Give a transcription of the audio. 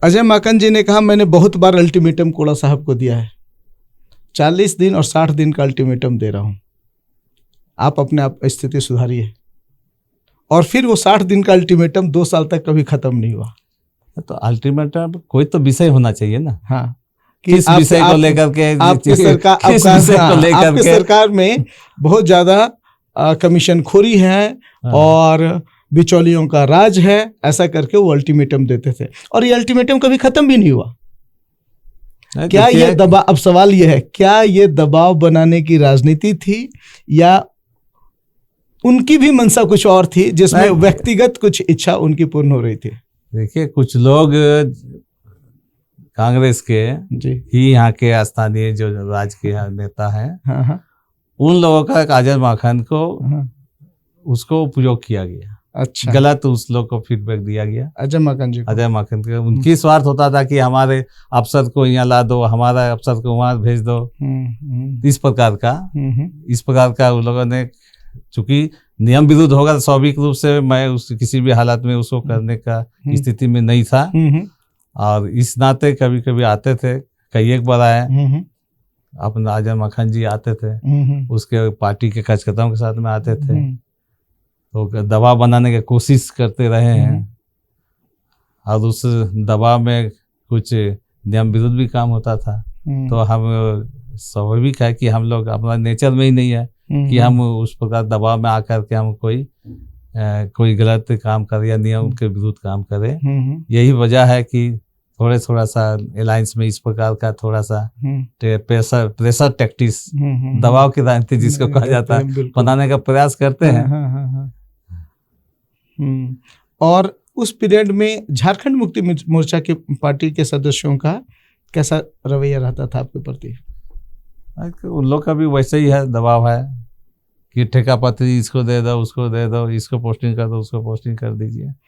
अजय माकन जी ने कहा, मैंने बहुत बार अल्टीमेटम कोड़ा साहब को दिया है, 40 दिन और 60 दिन का अल्टीमेटम दे रहा हूं, आप अपने आप स्थिति सुधारिए। और फिर वो 60 दिन का अल्टीमेटम 2 साल तक कभी खत्म नहीं हुआ। तो अल्टीमेटम कोई तो विषय होना चाहिए ना। हाँ, किस विषय को लेकर के, आपकी सरकार, आपकी सरकार में बहुत ज्यादा कमीशन-खोरी है और बिचौलियों का राज है, ऐसा करके वो अल्टीमेटम देते थे और ये अल्टीमेटम कभी खत्म भी नहीं हुआ। क्या ये दबाव, अब सवाल ये है, क्या ये दबाव बनाने की राजनीति थी या उनकी भी मंशा कुछ और थी जिसमें व्यक्तिगत कुछ इच्छा उनकी पूर्ण हो रही थी? देखिए, कुछ लोग कांग्रेस के जी ही यहाँ के स्थानीय जो राजकीय नेता हैं, हाँ हाँ, उन लोगों का अजय माकन को उसको उपयोग किया गया। अच्छा, गलत उस लोग को फीडबैक दिया गया अजय माकन जी को। अजय माकन के उनकी स्वार्थ होता था कि हमारे अफसर को यहाँ ला दो, हमारा अफसर को वहाँ भेज दो, इस प्रकार का उन लोगों ने, चूंकि नियम विरुद्ध होगा तो स्वाभाविक रूप से मैं उस किसी भी हालत में उसको करने का स्थिति में नहीं था। और इस नाते कभी कभी आते थे, कई एक बार आए, अपना अजय माकन जी आते थे, उसके पार्टी के कार्यकर्ताओं के साथ में आते थे, तो दबाव बनाने की कोशिश करते रहे हैं और उस दबाव में कुछ नियम विरुद्ध भी काम होता था। तो हम, स्वाभाविक है कि हम लोग, अपना नेचर में ही नहीं है कि हम उस प्रकार दबाव में आकर के हम कोई गलत काम करे या नियम के विरुद्ध काम करे। यही वजह है कि थोड़ा सा अलायंस में इस प्रकार का थोड़ा सा प्रेशर टैक्टिक्स, दबाव की राजनीति जिसको कहा जाता है, बनाने का प्रयास करते हैं। और उस पीरियड में झारखंड मुक्ति मोर्चा के पार्टी के सदस्यों का कैसा रवैया रहता था आपके प्रति? उन लोग का भी वैसे ही है, दबाव है कि ठेका पत्री इसको दे दो, उसको दे दो, इसको पोस्टिंग कर दो, उसको पोस्टिंग कर दीजिए।